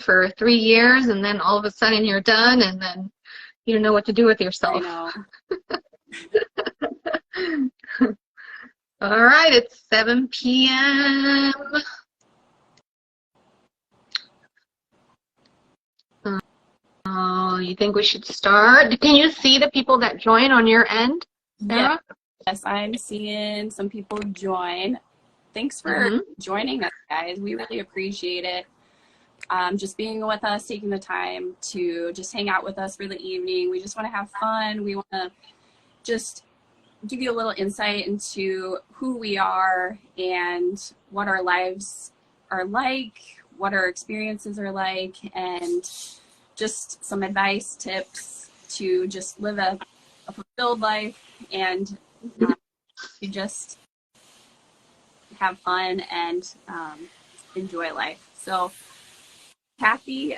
for 3 years, and then all of a sudden you're done, and then you don't know what to do with yourself. I know. All right, it's 7 p.m. Oh, you think we should start? Can you see the people that join on your end, Sarah? Yes, I'm seeing some people join. Thanks for joining us, guys. We really appreciate it. Just being with us, taking the time to just hang out with us for the evening. We just want to have fun. We want to just give you a little insight into who we are and what our lives are like, what our experiences are like, and just some advice, tips to just live a fulfilled life and to just have fun and enjoy life. So, Kathy,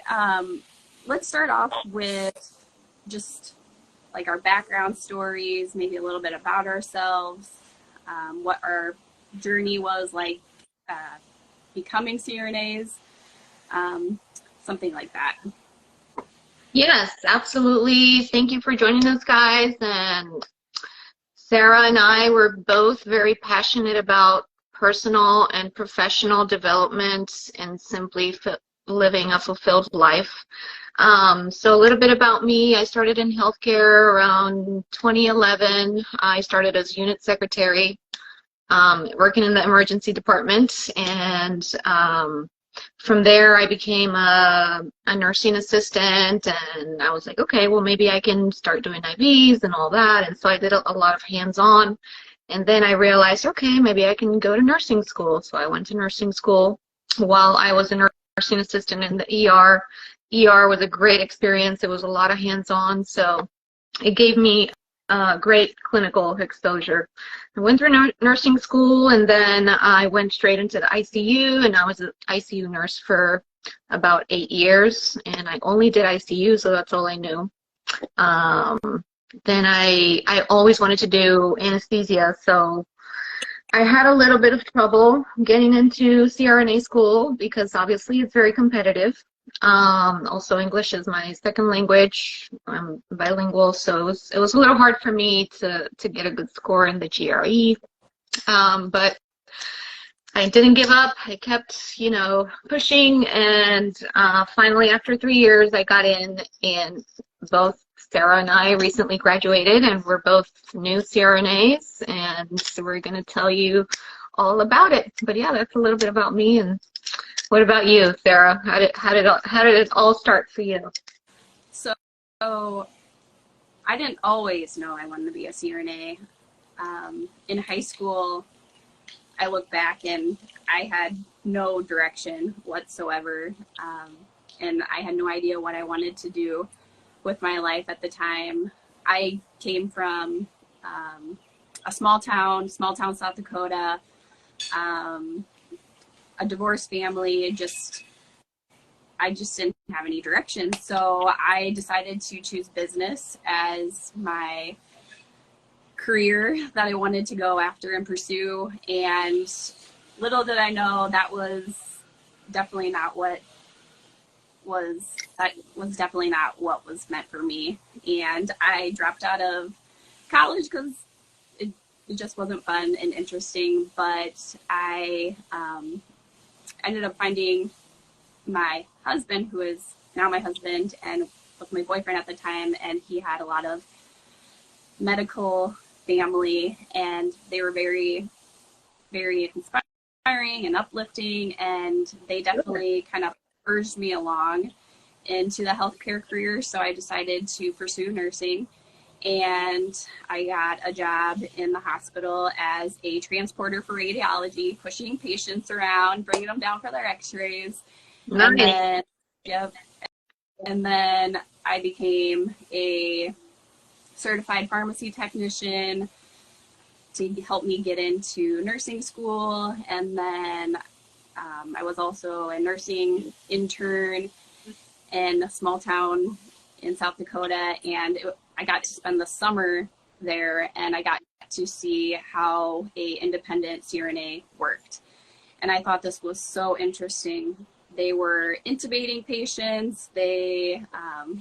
let's start off with just like our background stories, maybe a little bit about ourselves, what our journey was like becoming CRNAs, something like that. Yes, absolutely. Thank you for joining us, guys. And Sarah and I were both very passionate about personal and professional development and simply living a fulfilled life. So a little bit about me. I started in healthcare around 2011. I started as unit secretary, working in the emergency department, and from there I became a nursing assistant, and I was like, okay, well, maybe I can start doing IVs and all that. And so I did a lot of hands-on, and then I realized, okay, maybe I can go to nursing school. So I went to nursing school while I was a nursing assistant in the ER. ER was a great experience. It was a lot of hands-on, so it gave me great clinical exposure. I went through nursing school, and then I went straight into the ICU, and I was an ICU nurse for about 8 years, and I only did ICU, so that's all I knew. Then I always wanted to do anesthesia, so I had a little bit of trouble getting into CRNA school because obviously it's very competitive. Also, English is my second language. I'm bilingual, so it was a little hard for me to get a good score in the GRE. But I didn't give up. I kept, pushing, and finally, after 3 years, I got in, and both Sarah and I recently graduated, and we're both new CRNAs, and so we're going to tell you all about it. But yeah, that's a little bit about me. And what about you, Sarah? How did it all start for you? So I didn't always know I wanted to be a CRNA. In high school, I look back and I had no direction whatsoever, and I had no idea what I wanted to do with my life at the time. I came from a small town, South Dakota, a divorced family. I just didn't have any direction. So I decided to choose business as my career that I wanted to go after and pursue. And little did I know that was definitely not what was meant for me. And I dropped out of college because it just wasn't fun and interesting. But I ended up finding my husband, who is now my husband and was my boyfriend at the time, and he had a lot of medical family, and they were very, very inspiring and uplifting, and they definitely kind of urged me along into the healthcare career. So I decided to pursue nursing, and I got a job in the hospital as a transporter for radiology, pushing patients around, bringing them down for their x-rays. Nice. And then I became a certified pharmacy technician to help me get into nursing school. And then I was also a nursing intern in a small town in South Dakota, and I got to spend the summer there, and I got to see how a independent CRNA worked. And I thought this was so interesting they were intubating patients, they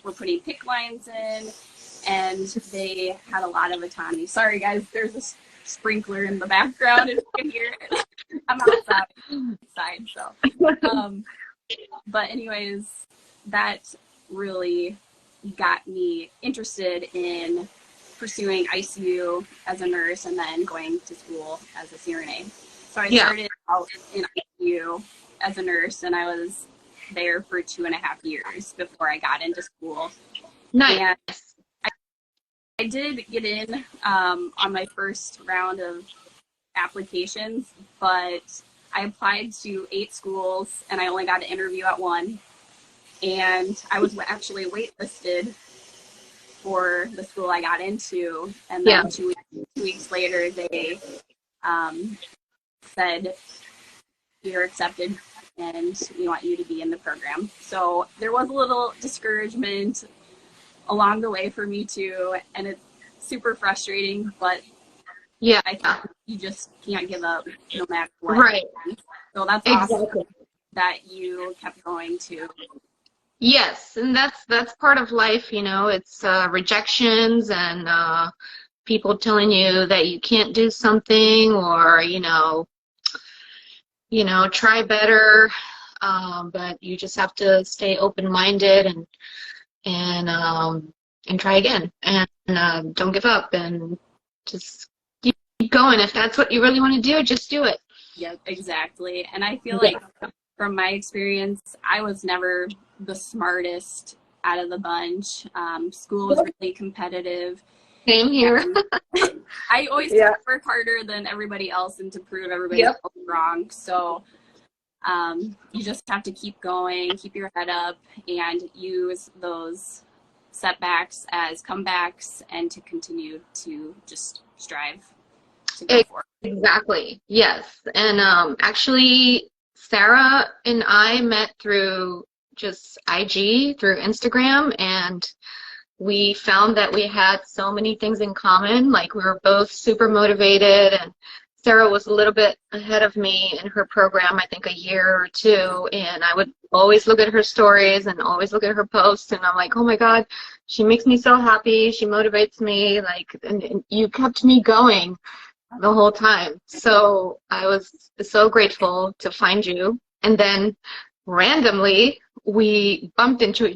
were putting PICC lines in, and they had a lot of autonomy. Sorry guys, there's a sprinkler in the background if you can hear it. I'm outside, so. But anyways, that really got me interested in pursuing ICU as a nurse and then going to school as a CRNA. So I started out in ICU as a nurse, and I was there for 2.5 years before I got into school. Nice. And I did get in on my first round of applications, but I applied to 8 schools and I only got an interview at 1. And I was actually waitlisted for the school I got into. And then 2 weeks later, they said, you're accepted and we want you to be in the program. So there was a little discouragement along the way for me too. And it's super frustrating, but I think you just can't give up no matter what. Right. So that's awesome that you kept going too. Yes, and that's part of life, you know. It's rejections and people telling you that you can't do something, or try better. But you just have to stay open-minded and try again, and don't give up, and just keep going. If that's what you really want to do, just do it. Yeah, exactly. And I feel like from my experience, I was never the smartest out of the bunch. School was really competitive. Same here. I always tried to work harder than everybody else and to prove everybody else wrong. So you just have to keep going, keep your head up, and use those setbacks as comebacks and to continue to just strive to go for it. Exactly. Yes. And actually, Sarah and I met through just IG, through Instagram, and we found that we had so many things in common. Like, we were both super motivated, and Sarah was a little bit ahead of me in her program, I think a year or 2, and I would always look at her stories and always look at her posts, and I'm like, oh my God, she makes me so happy, she motivates me, like, and you kept me going the whole time. So I was so grateful to find you. And then randomly we bumped into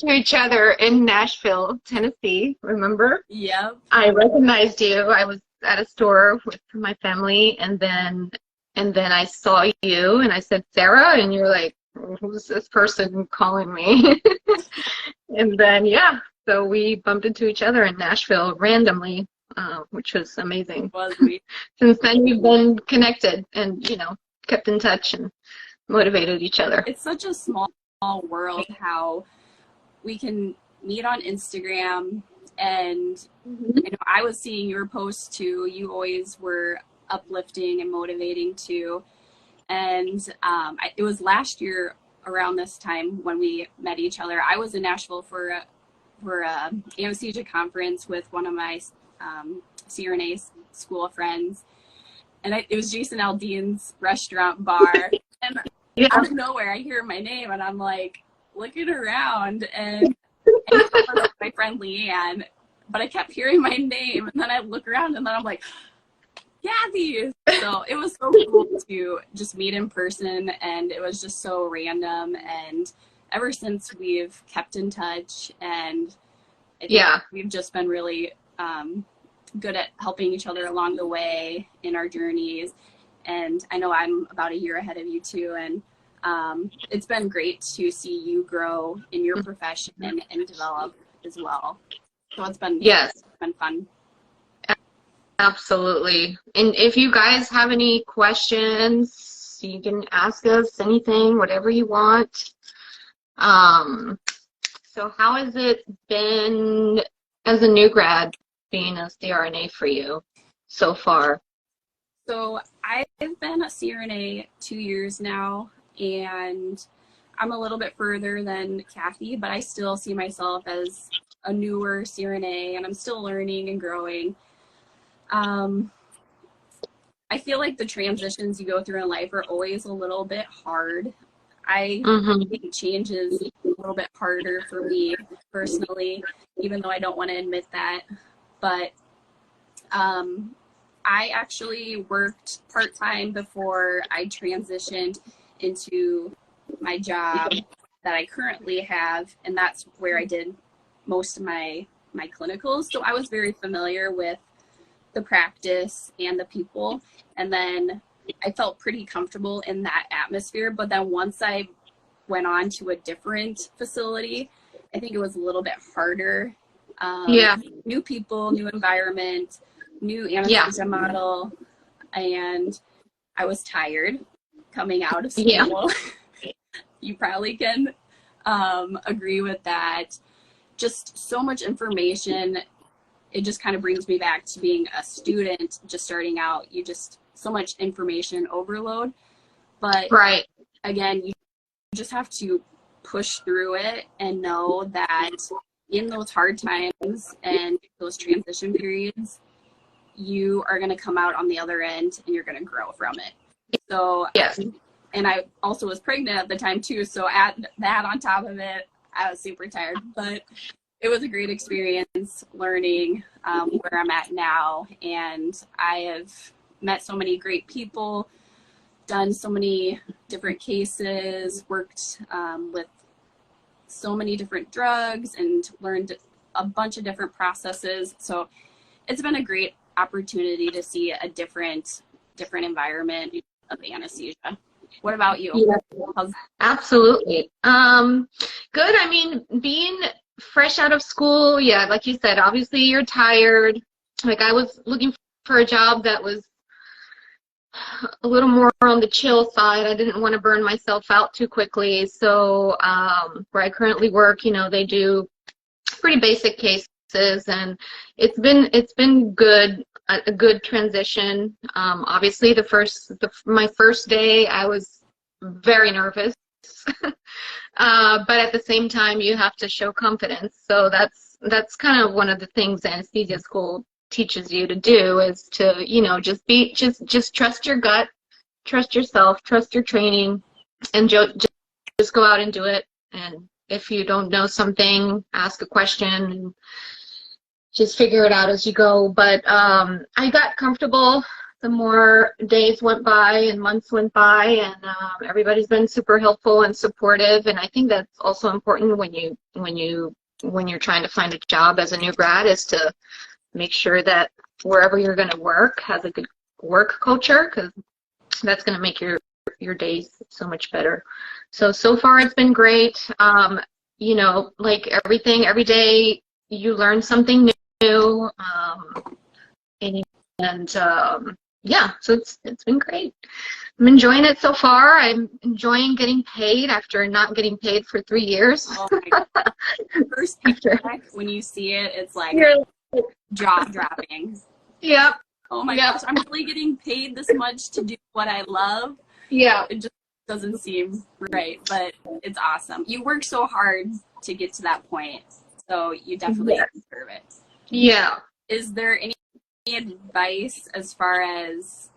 each other in Nashville, Tennessee. Remember? Yep. I recognized you. I was at a store with my family, and then I saw you and I said, Sarah, and you're like, who's this person calling me? And then so we bumped into each other in Nashville randomly. Which was amazing. Since then, we've been connected and, kept in touch and motivated each other. It's such a small world how we can meet on Instagram, and I was seeing your posts too. You always were uplifting and motivating too. And it was last year around this time when we met each other. I was in Nashville for a anesthesia conference with one of my CRNA school friends, and it was Jason Aldean's restaurant bar, and out of nowhere I hear my name, and I'm like looking around, and it was my friend Leanne, but I kept hearing my name, and then I look around, and then I'm like, Kathy. So it was so cool to just meet in person, and it was just so random, and ever since we've kept in touch, and I think we've just been really good at helping each other along the way in our journeys. And I know I'm about a year ahead of you too, and it's been great to see you grow in your profession and develop as well. So it's been fun. Absolutely. And if you guys have any questions, you can ask us anything, whatever you want. So how has it been as a new grad being a CRNA for you so far? So I've been a CRNA 2 years now, and I'm a little bit further than Kathy, but I still see myself as a newer CRNA, and I'm still learning and growing. I feel like the transitions you go through in life are always a little bit hard. I think change is a little bit harder for me personally, even though I don't want to admit that. But I actually worked part-time before I transitioned into my job that I currently have, and that's where I did most of my clinicals. So I was very familiar with the practice and the people, and then I felt pretty comfortable in that atmosphere. But then once I went on to a different facility, I think it was a little bit harder. New people, new environment, new anesthesia model, and I was tired coming out of school. You probably can agree with that. Just so much information. It just kind of brings me back to being a student, just starting out. You just, so much information overload. But again, you just have to push through it and know that in those hard times and those transition periods, you are going to come out on the other end and you're going to grow from it. So, and I also was pregnant at the time too. So add that on top of it, I was super tired, but it was a great experience learning where I'm at now. And I have met so many great people, done so many different cases, worked with so many different drugs, and learned a bunch of different processes. So it's been a great opportunity to see a different environment of anesthesia. What about you? Absolutely. Good. I mean, being fresh out of school, like you said, obviously you're tired. Like, I was looking for a job that was a little more on the chill side. I didn't want to burn myself out too quickly. So where I currently work, they do pretty basic cases, and it's been good, a good transition. Obviously my first day I was very nervous. But at the same time, you have to show confidence. So that's kind of one of the things anesthesia school teaches you to do, is to, just trust your gut, trust yourself, trust your training, and just go out and do it. And if you don't know something, ask a question and just figure it out as you go. But I got comfortable the more days went by and months went by, and everybody's been super helpful and supportive. And I think that's also important when you're trying to find a job as a new grad, is to make sure that wherever you're going to work has a good work culture, because that's going to make your days so much better. So far it's been great. Like everything, every day you learn something new. So it's been great. I'm enjoying it so far. I'm enjoying getting paid after not getting paid for 3 years. Oh my God. First paycheck, when you see it, it's like jaw dropping. Yep. Oh my gosh, I'm really getting paid this much to do what I love. Yeah. It just doesn't seem right, but it's awesome. You work so hard to get to that point, so you definitely deserve it. Yeah. Is there any advice as far as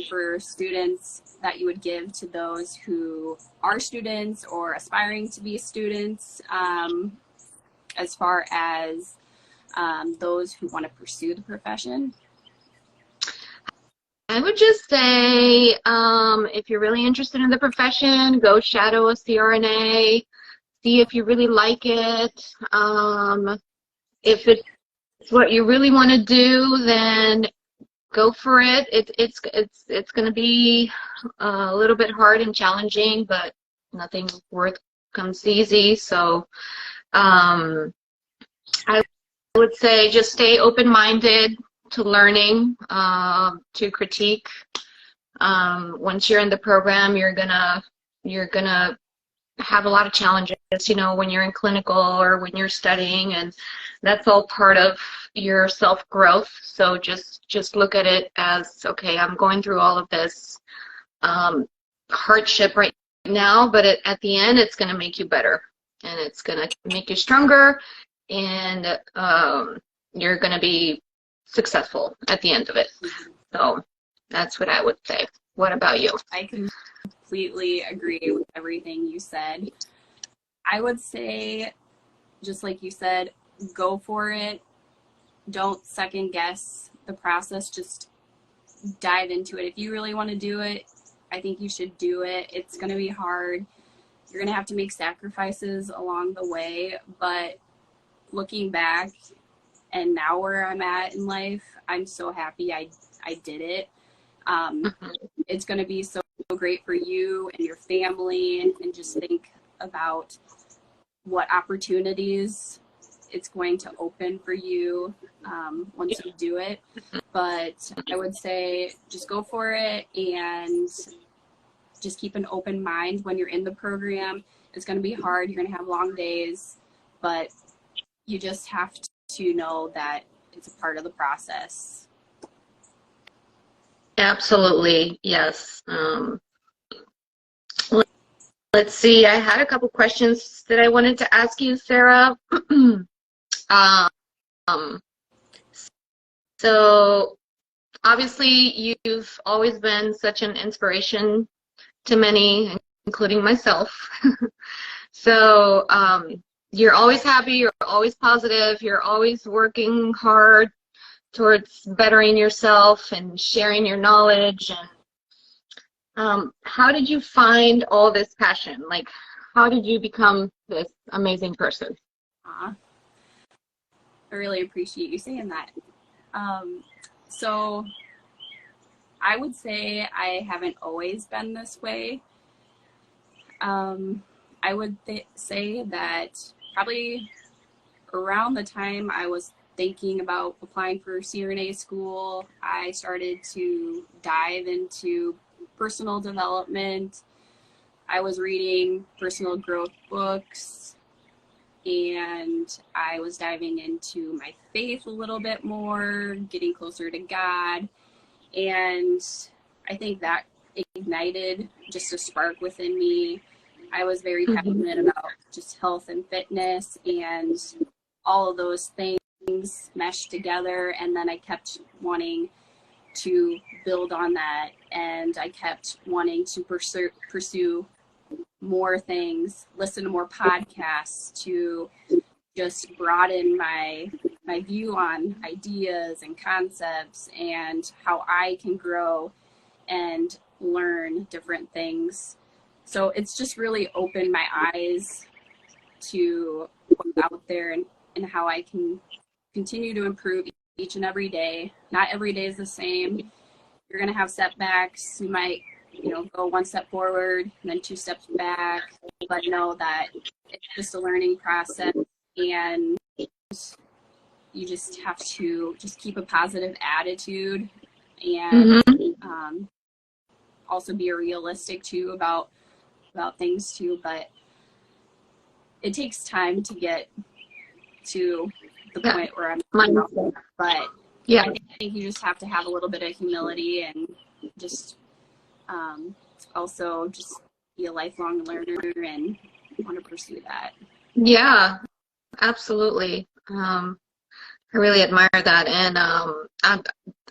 for students that you would give to those who are students or aspiring to be students, as far as those who want to pursue the profession? I would just say, if you're really interested in the profession, go shadow a CRNA, see if you really like it. If it's what you really want to do, then go for it. It's going to be a little bit hard and challenging, but nothing worth comes easy. So I would say just stay open-minded to learning, to critique. Once you're in the program, you're gonna have a lot of challenges, when you're in clinical or when you're studying, and that's all part of your self-growth. So just look at it as, okay, I'm going through all of this hardship right now, but at the end, it's going to make you better, and it's going to make you stronger, and you're going to be successful at the end of it. So That's what I would say. What about you? I completely agree with everything you said. I would say, just like you said, go for it. Don't second guess the process. Just dive into it. If you really want to do it, I think you should do it. It's going to be hard. You're going to have to make sacrifices along the way. But looking back and now where I'm at in life, I'm so happy I did it. It's going to be so great for you and your family, and just think about what opportunities it's going to open for you once you do it. But I would say just go for it and just keep an open mind when you're in the program. It's going to be hard. You're going to have long days, but you just have to know that it's a part of the process. Absolutely, yes. Let's see, I had a couple questions that I wanted to ask you, Sarah. So obviously you've always been such an inspiration to many, including myself. So you're always happy, you're always positive, you're always working hard towards bettering yourself and sharing your knowledge. And how did you find all this passion? Like, how did you become this amazing person? I really appreciate you saying that. So I would say I haven't always been this way. I would say that probably around the time I was thinking about applying for CRNA school, I started to dive into personal development. I was reading personal growth books, and I was diving into my faith a little bit more, getting closer to God. And I think that ignited just a spark within me. I was very passionate about just health and fitness, and all of those things meshed together. And then I kept wanting to build on that, and I kept wanting to pursue more things, listen to more podcasts, to just broaden my view on ideas and concepts and how I can grow and learn different things. So it's just really opened my eyes to what's out there, and how I can continue to improve each and every day. Not every day is the same. You're going to have setbacks. You might, go one step forward and then 2 steps back, but know that it's just a learning process, and you just have to just keep a positive attitude, and also be realistic too about things too. But it takes time to get to the point where I'm at. But yeah, I think you just have to have a little bit of humility, and just also just be a lifelong learner and want to pursue that. Yeah, absolutely. I really admire that. And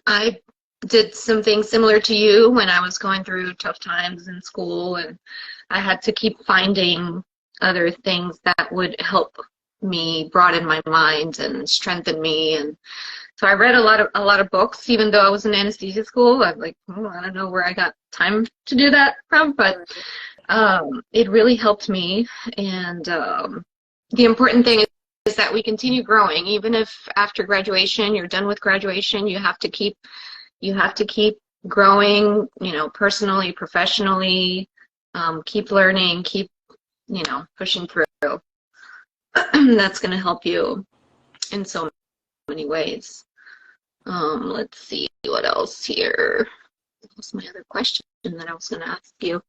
I did something similar to you when I was going through tough times in school, and I had to keep finding other things that would help me broaden my mind and strengthen me. And so I read a lot of books, even though I was in anesthesia school. I'm like, I don't know where I got time to do that from, but it really helped me. And the important thing is that we continue growing, even if after graduation, you're done with graduation. You have to keep growing, personally, professionally, keep learning, keep, pushing through. That's going to help you in so many ways. Let's see what else here. What's my other question that I was going to ask you?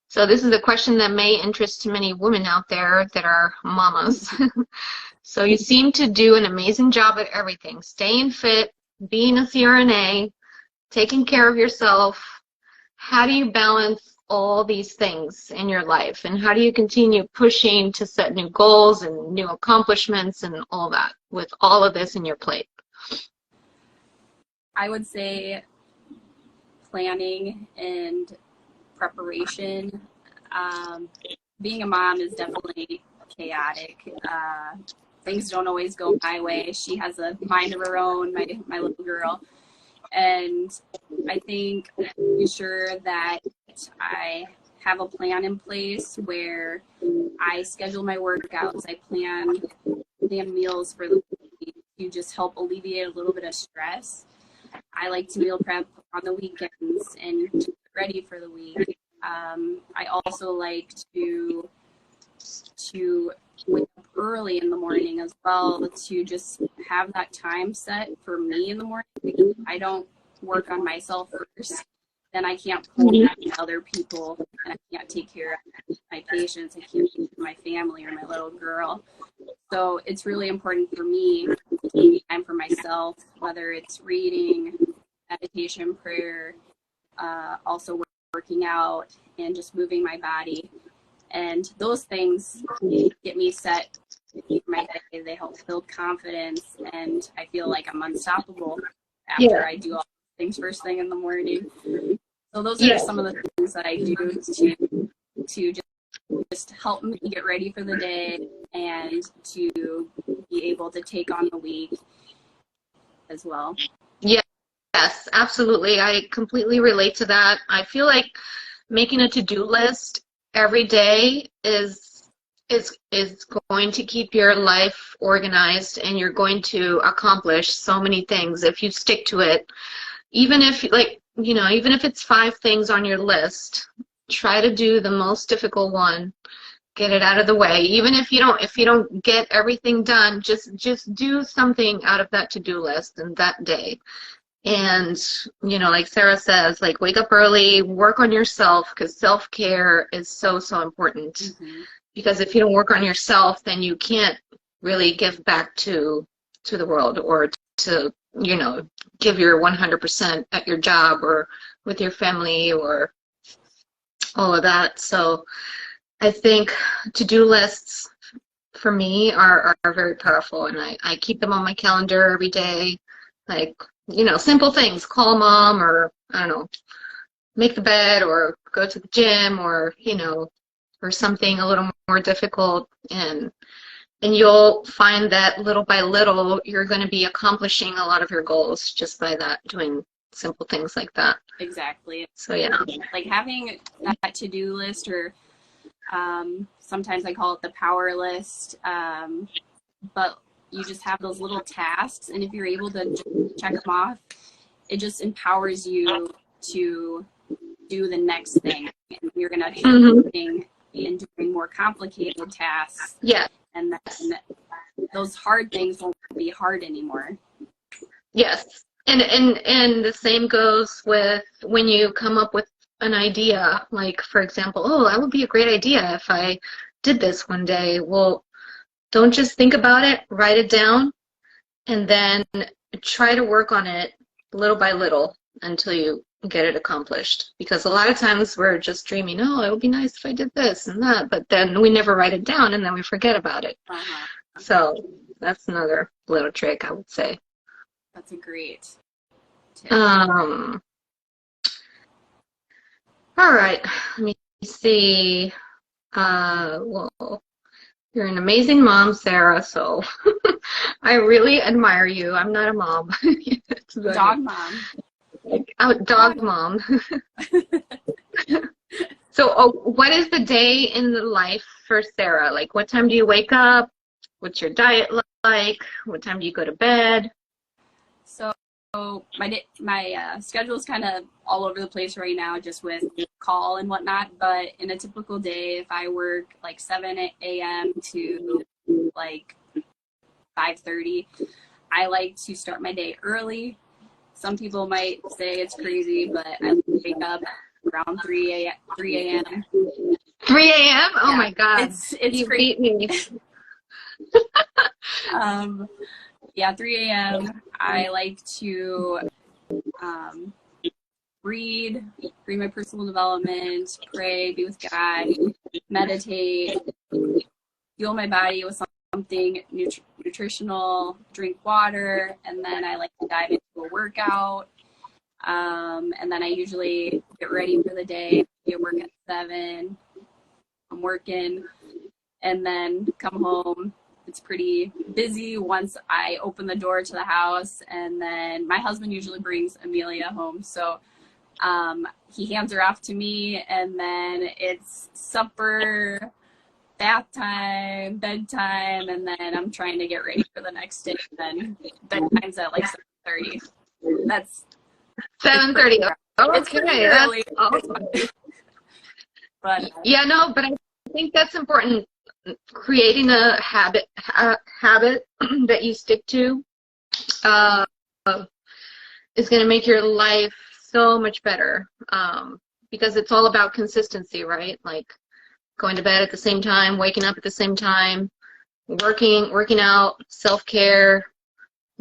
So this is a question that may interest many women out there that are mamas. So you seem to do an amazing job at everything. Staying fit, being a CRNA, taking care of yourself. How do you balance all these things in your life? And how do you continue pushing to set new goals and new accomplishments and all that with all of this in your plate? I would say planning and preparation. Being a mom is definitely chaotic. Things don't always go my way. She has a mind of her own, my little girl. And I think making sure that I have a plan in place where I schedule my workouts, I plan meals for the week to just help alleviate a little bit of stress. I like to meal prep on the weekends and to get ready for the week. I also like to wake up early in the morning as well, to just have that time set for me in the morning, because if I don't work on myself first, then I can't pull back to other people, and I can't take care of my patients, I can't take care of my family or my little girl. So it's really important for me to take time for myself, whether it's reading, meditation, prayer, also working out and just moving my body. And those things get me set for my day. They help build confidence, and I feel like I'm unstoppable after I do all things first thing in the morning. So those are some of the things that I do to just help me get ready for the day and to be able to take on the week as well. Yes, absolutely. I completely relate to that. I feel like making a to-do list every day is going to keep your life organized, and you're going to accomplish so many things if you stick to it. Even if, like, you know, even if it's 5 things on your list, try to do the most difficult one. Get it out of the way. Even if you don't get everything done, just do something out of that to-do list in that day. And, you know, like Sarah says, like, wake up early, work on yourself, because self-care is so, so important. Mm-hmm. Because if you don't work on yourself, then you can't really give back to the world, or to, you know, give your 100% at your job or with your family or all of that. So I think to-do lists for me are very powerful, and I keep them on my calendar every day. Like, you know, simple things, call mom, or, I don't know, make the bed, or go to the gym, or, you know, or something a little more difficult. And you'll find that little by little, you're going to be accomplishing a lot of your goals just by that, doing simple things like that. Exactly. So, yeah. Like having that to-do list, or sometimes I call it the power list, but you just have those little tasks, and if you're able to check them off, it just empowers you to do the next thing. And you're going to be moving and doing more complicated tasks. Yeah. And then those hard things won't be hard anymore. Yes. And the same goes with when you come up with an idea. Like, for example, oh, that would be a great idea if I did this one day. Well, don't just think about it, write it down, and then try to work on it little by little until you get it accomplished. Because a lot of times we're just dreaming, oh, it would be nice if I did this and that, but then we never write it down, and then we forget about it. So that's another little trick, I would say. That's a great tip. All right, let me see. Well, you're an amazing mom, Sarah, so I really admire you. I'm not a mom. Dog mom. Dog mom. So, what is the day in the life for Sarah? Like, what time do you wake up? What's your diet like? What time do you go to bed? So my schedule is kind of all over the place right now, just with call and whatnot. But in a typical day, if I work like 7 a.m. to like 5:30, I like to start my day early. Some people might say it's crazy, but I wake up around 3 a.m. 3 a.m. 3 a.m.? Oh, yeah. My God. It's you crazy. Beat me. Yeah, 3 a.m. I like to read my personal development, pray, be with God, meditate, fuel my body with something nutritional, drink water, and then I like to dive into a workout. And then I usually get ready for the day. I work at 7. I'm working, and then come home. It's pretty busy once I open the door to the house, and then my husband usually brings Amelia home. So he hands her off to me, and then it's supper, bath time, bedtime, and then I'm trying to get ready for the next day. And then bedtime's at like 7:30. That's 7:30. Okay, early. that's awesome. But yeah, no, but I think that's important. Creating a habit that you stick to is going to make your life so much better, because it's all about consistency, right? Like going to bed at the same time, waking up at the same time, working out, self-care,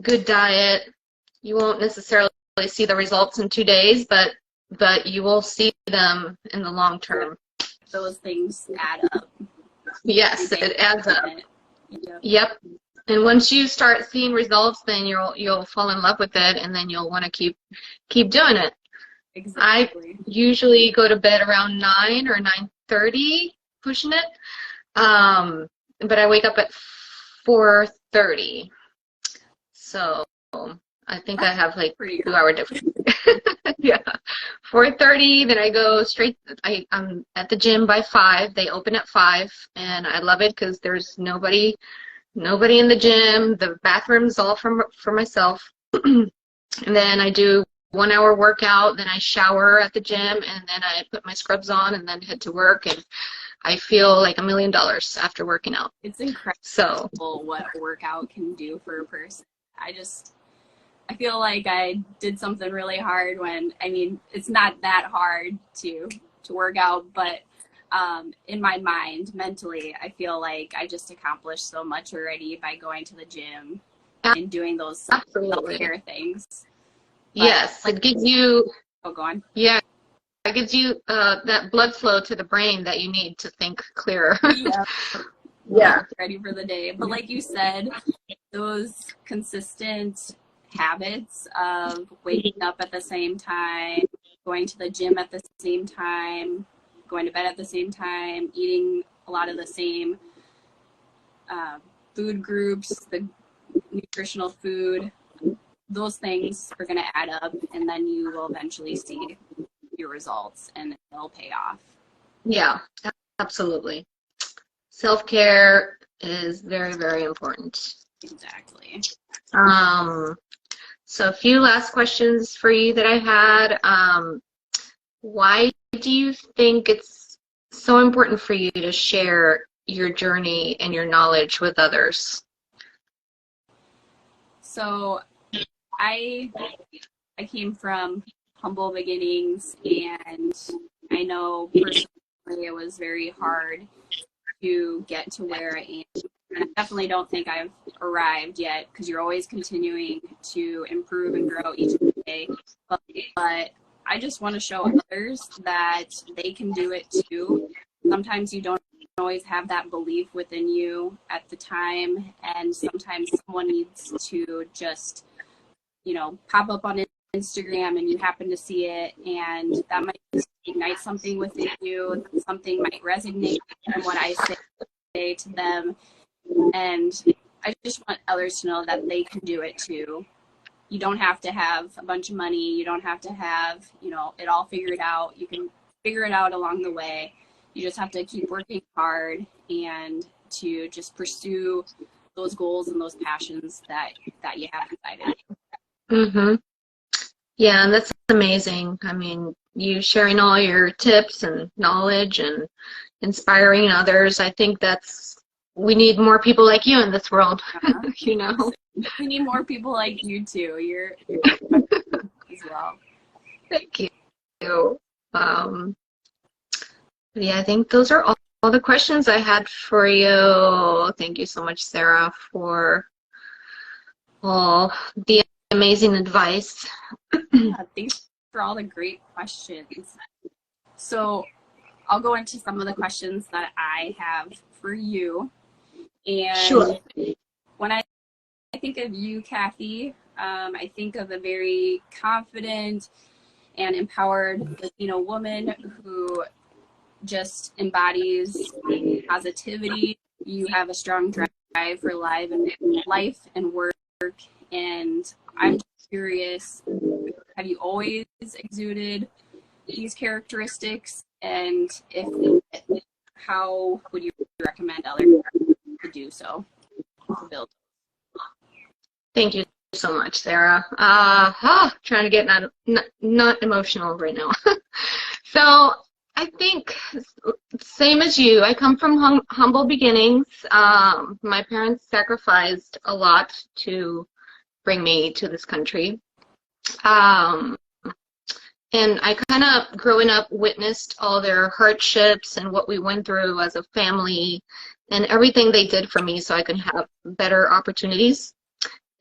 good diet. You won't necessarily see the results in 2 days, but you will see them in the long term. Those things add up. Yes, it adds up. Yep. And once you start seeing results, then you'll fall in love with it, and then you'll want to keep doing it. Exactly. I usually go to bed around 9 or 9:30, pushing it. But I wake up at 4:30. So I think I have like 2-hour difference. Yeah, 4:30. Then I go straight. I'm at the gym by 5. They open at 5, and I love it because there's nobody in the gym. The bathroom's all for myself. And then I do 1-hour workout. Then I shower at the gym, and then I put my scrubs on, and then head to work. And I feel like $1 million after working out. It's incredible what a workout can do for a person. I feel like I did something really hard when, I mean, it's not that hard to work out, but in my mind, mentally, I feel like I just accomplished so much already by going to the gym and doing those self-care things. But, yes, it gives you... Oh, go on. Yeah, it gives you that blood flow to the brain that you need to think clearer. Yeah. Ready for the day. But like you said, those consistent habits of waking up at the same time, going to the gym at the same time, going to bed at the same time, eating a lot of the same food groups, the nutritional food, those things are going to add up, and then you will eventually see your results and it'll pay off. Yeah, absolutely. Self-care is very, very important. Exactly. So a few last questions for you that I had. Why do you think it's so important for you to share your journey and your knowledge with others? So I came from humble beginnings, and I know personally it was very hard to get to where I am. And I definitely don't think I've arrived yet, because you're always continuing to improve and grow each day. But I just want to show others that they can do it too. Sometimes you don't always have that belief within you at the time, and sometimes someone needs to just, pop up on Instagram and you happen to see it, and that might ignite something within you. Something might resonate from what I say to them. And I just want others to know that they can do it too. You don't have to have a bunch of money. You don't have to have, it all figured out. You can figure it out along the way. You just have to keep working hard and to just pursue those goals and those passions that you have inside of you. Mm-hmm. Yeah, that's amazing. I mean, you sharing all your tips and knowledge and inspiring others. I think we need more people like you in this world. We need more people like you too. You're as well. Thank you. Yeah, I think those are all the questions I had for you. Thank you so much, Sarah, for all the amazing advice. Thanks for all the great questions. So I'll go into some of the questions that I have for you. And sure. When I think of you, Kathy, I think of a very confident and empowered Latino woman who just embodies positivity. You have a strong drive for life and work. And I'm just curious, have you always exuded these characteristics? And if, how would you recommend others to do so, to build? Thank you so much, Sarah. Trying to get not emotional right now. So I think same as you. I come from humble beginnings. My parents sacrificed a lot to bring me to this country. And I kind of, growing up, witnessed all their hardships and what we went through as a family and everything they did for me so I could have better opportunities.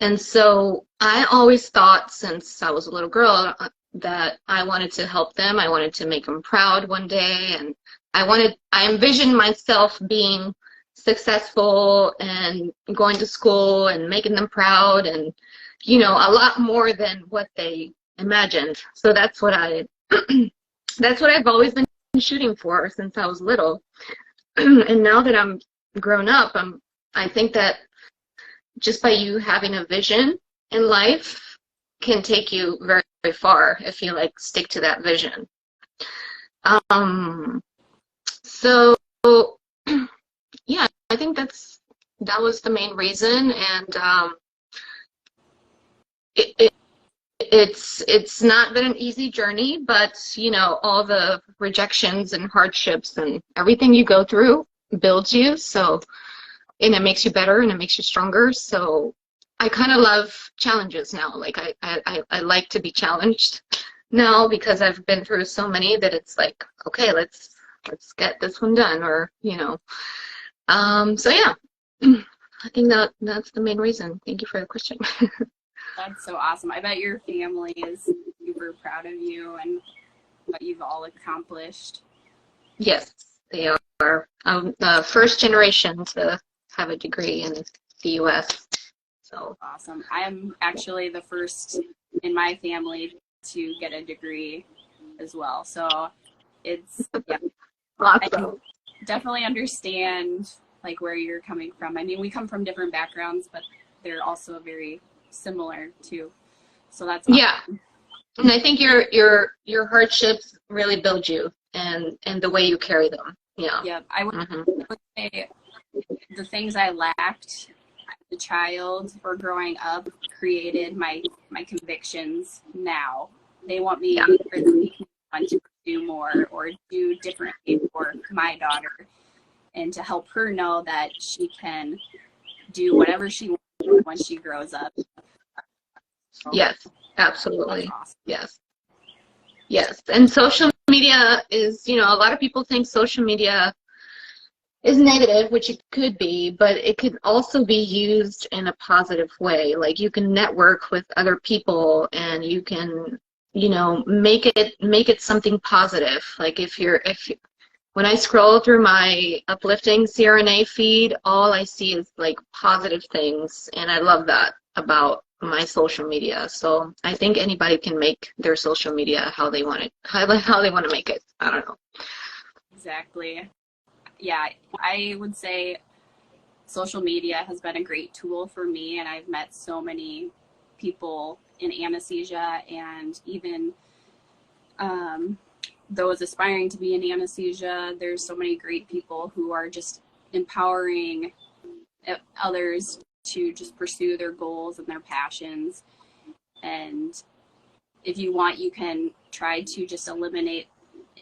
And so I always thought since I was a little girl that I wanted to help them. I wanted to make them proud one day. And I envisioned myself being successful and going to school and making them proud and, you know, a lot more than what they imagined. So that's what that's what I've always been shooting for since I was little. And now that I'm grown up, I think that just by you having a vision in life can take you very, very far if you like stick to that vision. So yeah, I think that was the main reason. And it's not been an easy journey, but you know, all the rejections and hardships and everything you go through builds you. So, and it makes you better and it makes you stronger. So I kind of love challenges now. Like I like to be challenged now because I've been through so many that it's like, okay, let's get this one done, or you know. So yeah, I think that's the main reason. Thank you for the question. That's so awesome. I bet your family is super proud of you and what you've all accomplished. Yes, they are. I'm the first generation to have a degree in the U.S. So awesome. I am actually the first in my family to get a degree as well. So it's, yeah, awesome. I definitely understand like where you're coming from. I mean, we come from different backgrounds, but they're also very similar too. So that's awesome. Yeah. And I think your hardships really build you and the way you carry them. Yeah. Yeah. I would say the things I lacked as a child or growing up created my convictions now. They want me or they want to do more or do differently for my daughter and to help her know that she can do whatever she wants when she grows up. So, yes, absolutely. awesome. Yes. And social media is, you know, a lot of people think social media is negative, which it could be, but it could also be used in a positive way. Like you can network with other people and you can, you know, make it something positive. Like when I scroll through my uplifting CRNA feed, all I see is like positive things, and I love that about my social media. So I think anybody can make their social media how they want to make it. I don't know. Exactly. Yeah, I would say social media has been a great tool for me, and I've met so many people in anesthesia and even those aspiring to be in anesthesia. There's so many great people who are just empowering others to just pursue their goals and their passions. And if you want, you can try to just eliminate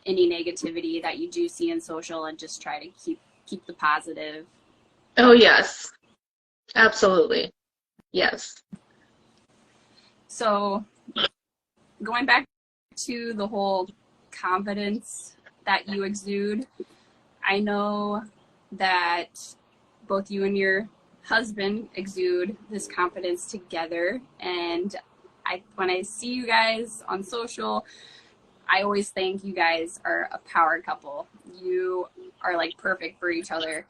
any negativity that you do see in social and just try to keep the positive. Oh yes, absolutely. Yes. So going back to the whole confidence that you exude, I know that both you and your husband exude this confidence together, and when I see you guys on social, I always think you guys are a power couple. You are like perfect for each other.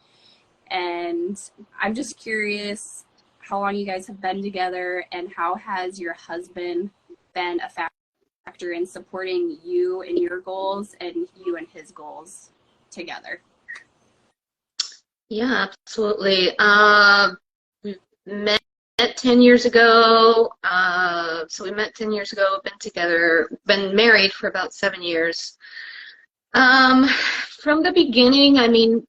And I'm just curious, how long you guys have been together, and how has your husband been a factor in supporting you in your goals and you and his goals together? Yeah, absolutely. We met 10 years ago. So we met 10 years ago, been together, been married for about 7 years. From the beginning, I mean,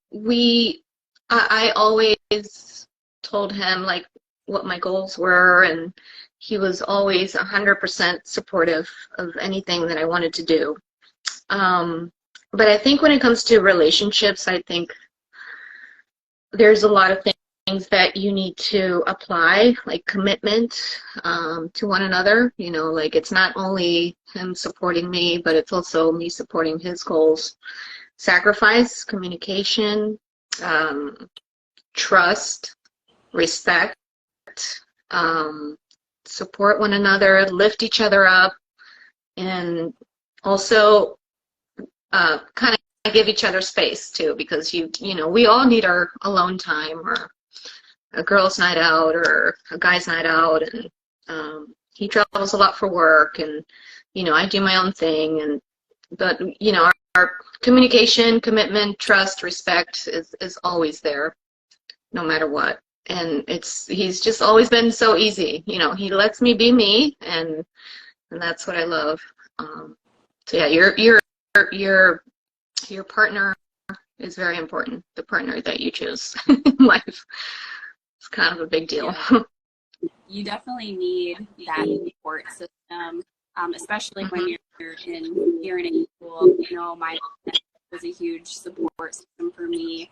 I always told him like what my goals were, and he was always 100% supportive of anything that I wanted to do. But I think when it comes to relationships, I think there's a lot of things that you need to apply, like commitment to one another. You know, like it's not only him supporting me, but it's also me supporting his goals. Sacrifice, communication, trust, respect, support one another, lift each other up, and also kind of give each other space too, because you know, we all need our alone time, or a girl's night out or a guy's night out, and he travels a lot for work, and you know, I do my own thing, and but you know, our communication, commitment, trust, respect is always there, no matter what. And he's just always been so easy. You know, he lets me be me, and that's what I love. So yeah, your partner is very important. The partner that you choose in life is kind of a big deal. Yeah. You definitely need that support system, especially when you're in school. You know, my was a huge support system for me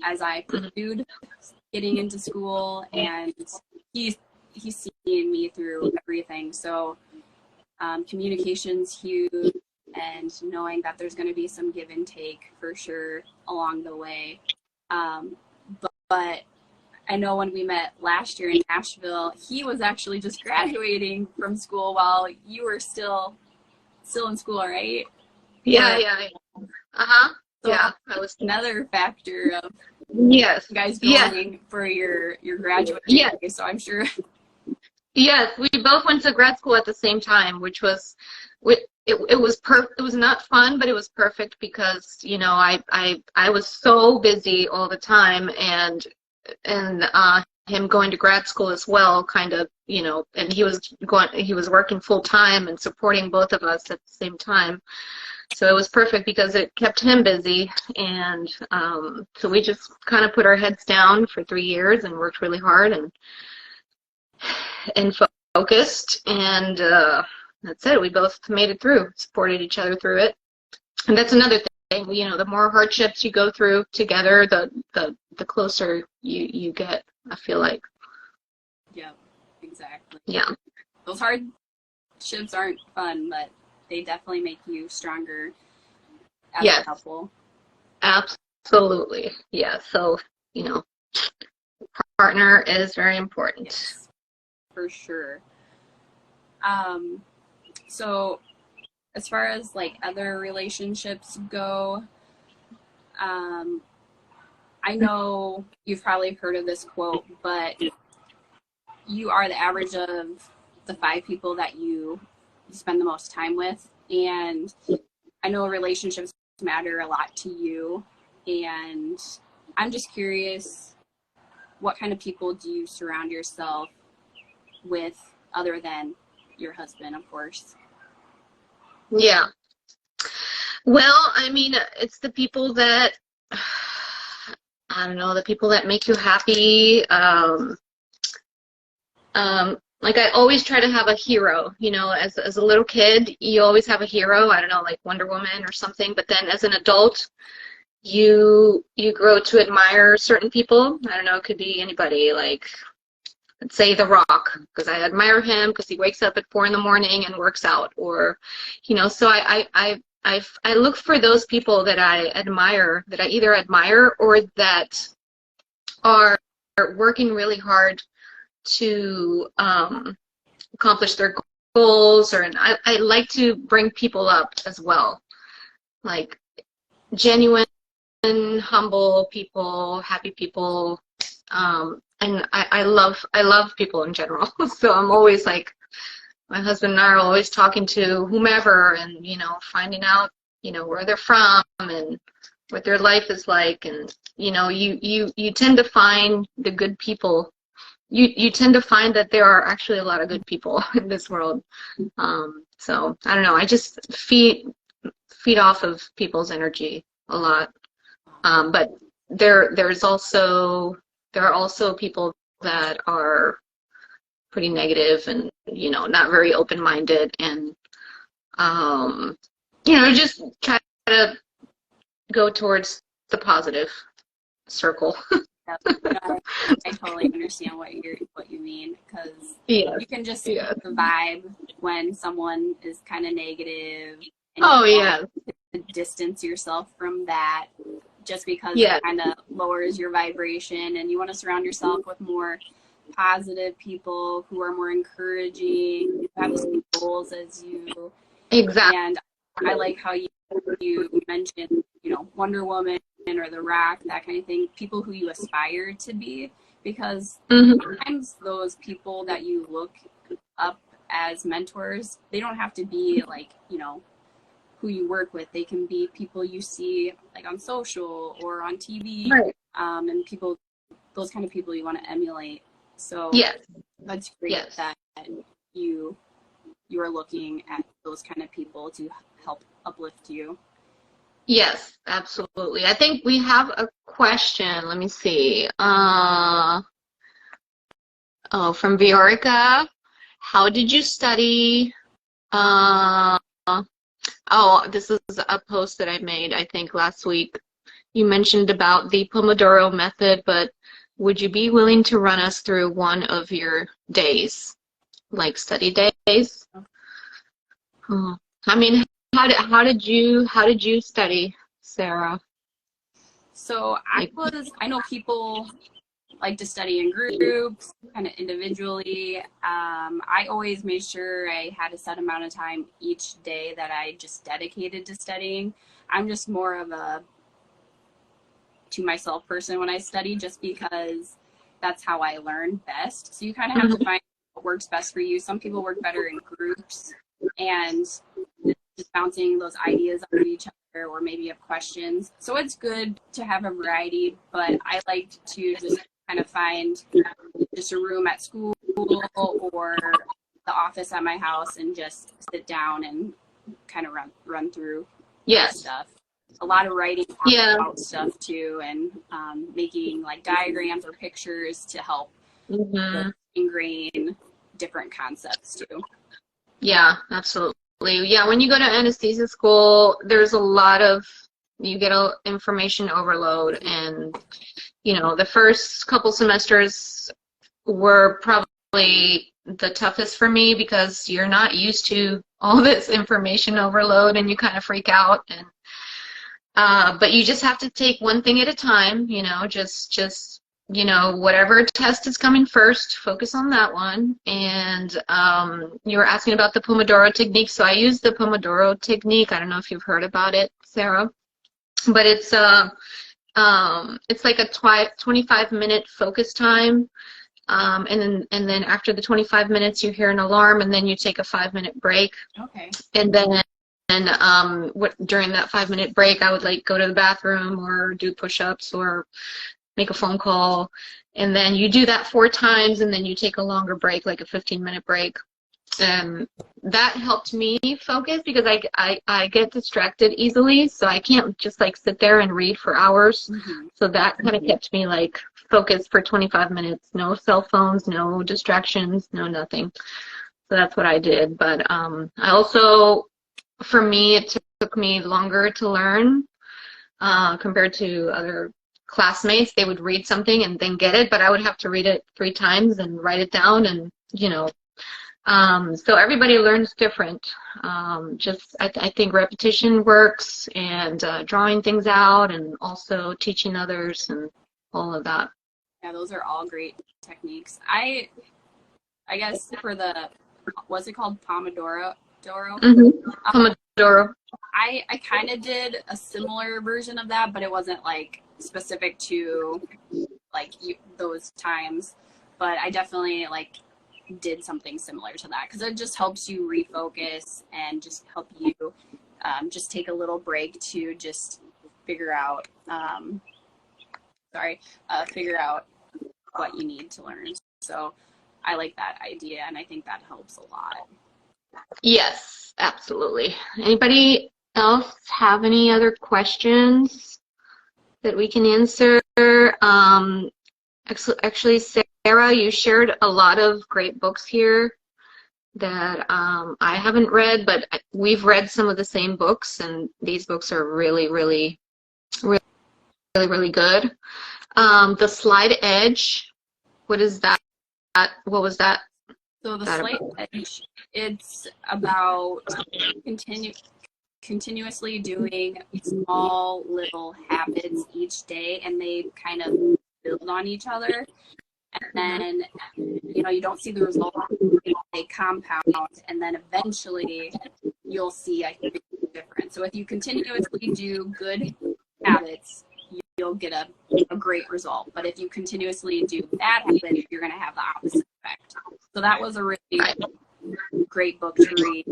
as I pursued getting into school, and he's seeing me through everything. So communication's huge, and knowing that there's going to be some give and take for sure along the way. But I know when we met last year in Nashville, he was actually just graduating from school while you were still in school, right? Yeah. So yeah, that was another factor of yes, guys going for your graduate degree. So I'm sure. Yes, we both went to grad school at the same time, which was it was it was not fun, but it was perfect because, you know, I was so busy all the time, and him going to grad school as well, kind of, you know, and he was working full time and supporting both of us at the same time. So it was perfect because it kept him busy, and so we just kind of put our heads down for 3 years and worked really hard and focused, and that's it. We both made it through, supported each other through it. And that's another thing, you know, the more hardships you go through together, the closer you get, I feel like. Yeah, exactly. Yeah. Those hardships aren't fun, but they definitely make you stronger as a couple. Absolutely. Yeah. So, you know, partner is very important. Yes, for sure. So as far as like other relationships go, I know you've probably heard of this quote, but you are the average of the 5 people that you spend the most time with. And I know relationships matter a lot to you. And I'm just curious, what kind of people do you surround yourself with other than your husband, of course? Yeah. Well, I mean, it's the people that, I don't know, the people that make you happy. Like I always try to have a hero, you know, as a little kid, you always have a hero, I don't know, like Wonder Woman or something, but then as an adult, you grow to admire certain people. I don't know, it could be anybody, like, let's say The Rock, because I admire him because he wakes up at 4 in the morning and works out, or, you know, so I look for those people that I admire, that I either admire or that are working really hard to accomplish their goals, and I like to bring people up as well, like genuine, humble people, happy people, and I love people in general. So I'm always like, my husband and I are always talking to whomever and, finding out, where they're from and what their life is like. And, you tend to find the good people. You tend to find that there are actually a lot of good people in this world. So I don't know. I just feed off of people's energy a lot. But there are also people that are pretty negative and not very open-minded and just try to go towards the positive circle. I totally understand what you mean, because Yeah. you can just Yeah. the vibe when someone is kind of negative, and Oh yeah. distance yourself from that, just because Yeah. it kind of lowers your vibration, and you want to surround yourself with more positive people who are more encouraging, who have the same goals as you. Exactly. And I like how you mentioned, Wonder Woman or The Rock, that kind of thing, people who you aspire to be, because sometimes those people that you look up as mentors, they don't have to be like, who you work with. They can be people you see like on social or on TV, Right. and those kind of people you want to emulate. So Yes. that's great that you are looking at those kind of people to help uplift you. Yes, absolutely. I think we have a question. Let me see. From Viorica. How did you study? This is a post that I made, I think, last week. You mentioned about the Pomodoro method, but would you be willing to run us through one of your days, like study days? I mean, how did you study, Sarah? So I know people like to study in groups, kind of individually. I always made sure I had a set amount of time each day that I just dedicated to studying. I'm just more of a to myself person when I study, just because that's how I learn best. So you kind of have to find what works best for you. Some people work better in groups and just bouncing those ideas off each other, or maybe you have questions. So it's good to have a variety, but I like to just kind of find just a room at school or the office at my house and just sit down and kind of run through stuff. A lot of writing about stuff too, and making like diagrams or pictures to help ingrain different concepts too. Yeah, absolutely. Yeah, when you go to anesthesia school, there's a lot of, you get a information overload, and the first couple semesters were probably the toughest for me because you're not used to all this information overload and you kind of freak out, and but you just have to take one thing at a time, just whatever test is coming first, focus on that one. And you were asking about the Pomodoro technique. So I use the Pomodoro technique. I don't know if you've heard about it, Sarah, but it's like a 25-minute focus time. And then after the 25 minutes, you hear an alarm, and then you take a 5-minute break. Okay. And then during that 5-minute break, I would like go to the bathroom or do push-ups or make a phone call, and then you do that 4 times, and then you take a longer break, like a 15-minute break. And that helped me focus because I get distracted easily, so I can't just like sit there and read for hours. So that kind of kept me like focused for 25 minutes. No cell phones, no distractions, no nothing. So that's what I did. But I also, for me, it took me longer to learn compared to other classmates. They would read something and then get it, but I would have to read it 3 times and write it down, and so everybody learns different. I think repetition works, and drawing things out, and also teaching others, and all of that. Yeah, those are all great techniques. I guess for the, what's it called, Pomodoro? Pomodoro. I kind of did a similar version of that, but it wasn't like specific to like those times, but I definitely like did something similar to that because it just helps you refocus and just help you just take a little break to just figure out figure out what you need to learn. So I like that idea, and I think that helps a lot. Yes, absolutely. Anybody else have any other questions that we can answer? Actually, Sarah, you shared a lot of great books here that I haven't read, but we've read some of the same books, and these books are really, really, really, really, really good. The Slight Edge, what is that? What was that? So the Slight Edge, it's about continuously doing small little habits each day, and they kind of build on each other. And then, you know, you don't see the result, they compound, and then eventually you'll see a big difference. So if you continuously do good habits, you'll get a great result. But if you continuously do bad habits, you're going to have the opposite effect. So that was a really great book to read.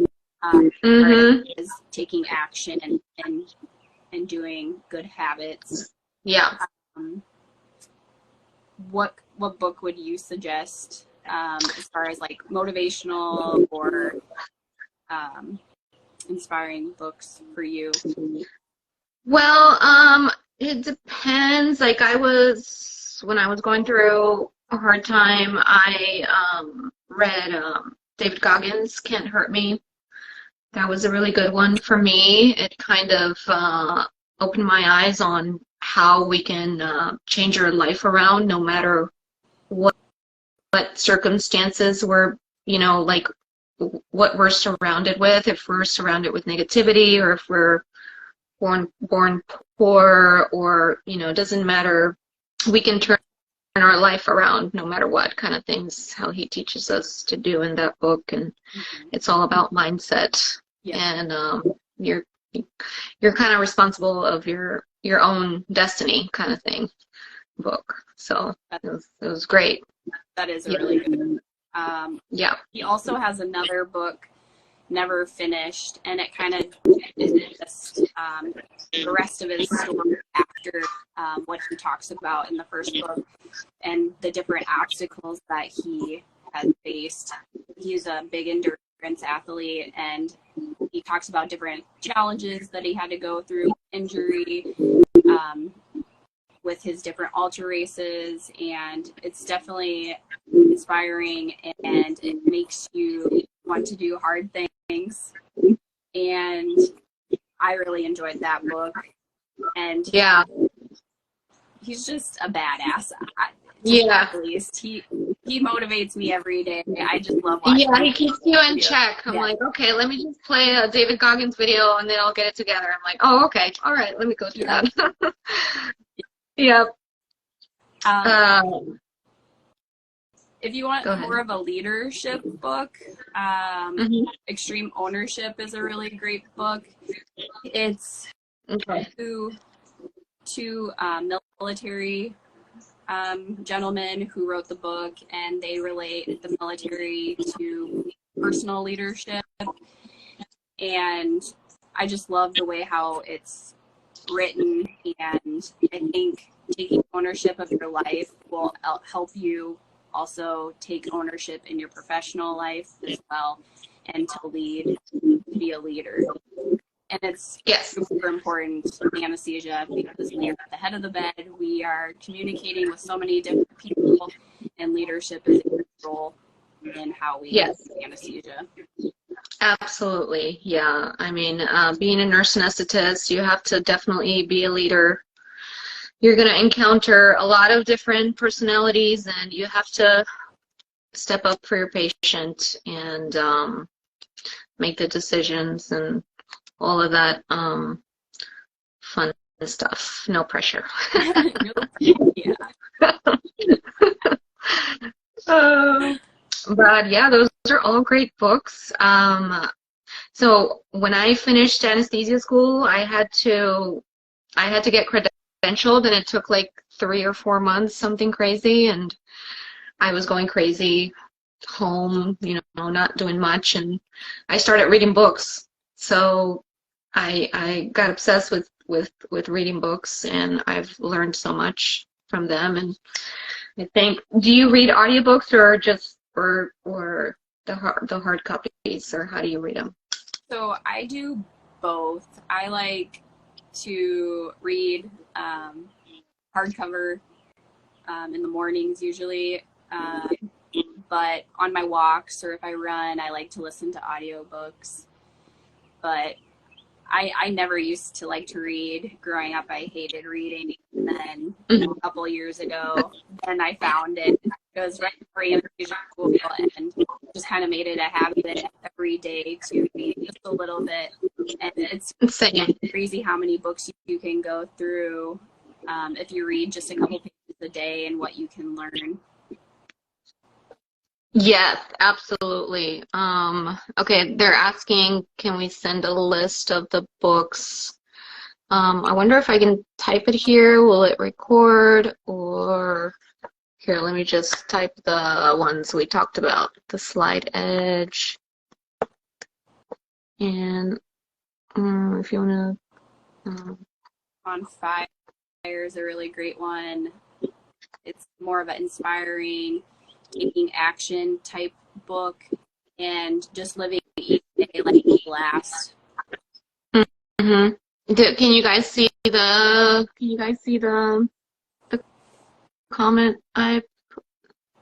Is taking action and doing good habits. Yeah. What book would you suggest as far as like motivational or inspiring books for you? Well, it depends. Like when I was going through a hard time, I read David Goggins' Can't Hurt Me. That was a really good one for me. It kind of opened my eyes on how we can change our life around no matter what circumstances we're, you know, like what we're surrounded with. If we're surrounded with negativity, or if we're born poor, or, you know, it doesn't matter. We can turn our life around no matter what kind of things, how he teaches us to do in that book. And it's all about mindset. And you're kind of responsible of your own destiny kind of thing book. So it was great. That is a really good he also has another book, Never Finished, and it kind of is just the rest of his story after what he talks about in the first book and the different obstacles that he has faced. He's a big endurance athlete, and he talks about different challenges that he had to go through, injury, with his different ultra races, and it's definitely inspiring, and it makes you want to do hard things. And I really enjoyed that book, and he's just a badass. At least he motivates me every day. I just love watching him. He keeps you in check. I'm like, okay, let me just play a David Goggins video, and then I'll get it together. I'm like, oh, okay, all right, let me go through that. Yep. If you want more of a leadership book, Extreme Ownership is a really great book. It's two military gentlemen who wrote the book, and they relate the military to personal leadership. And I just love the way how it's written, and I think taking ownership of your life will help you also take ownership in your professional life as well, and to be a leader. And it's super important in anesthesia because we are at the head of the bed. We are communicating with so many different people, and leadership is a role in how we do anesthesia. Absolutely. Yeah. I mean, being a nurse anesthetist, you have to definitely be a leader. You're going to encounter a lot of different personalities, and you have to step up for your patient and make the decisions and all of that fun stuff. No pressure. But yeah, those are all great books. So when I finished anesthesia school, I had to get credentialed essential, then it took like 3 or 4 months, something crazy, and I was going crazy home, not doing much, and I started reading books. So I got obsessed with reading books, and I've learned so much from them. And I think, do you read audiobooks or just or the hard copies, or how do you read them? So I do both. I like to read hardcover in the mornings usually, but on my walks or if I run, I like to listen to audiobooks. But I never used to like to read. Growing up, I hated reading. And then a couple years ago, then I found it. It was right before music school, and just kind of made it a habit every day to read just a little bit. And it's crazy how many books you can go through if you read just a couple pages a day, and what you can learn. Yes, absolutely. Okay, they're asking, can we send a list of the books? I wonder if I can type it here. Will it record? Or here, let me just type the ones we talked about. The Slide Edge. And if you want to... On Fire is a really great one. It's more of an inspiring, taking action type book, and just living each day like it lasts. Mm-hmm. Can you guys see the comment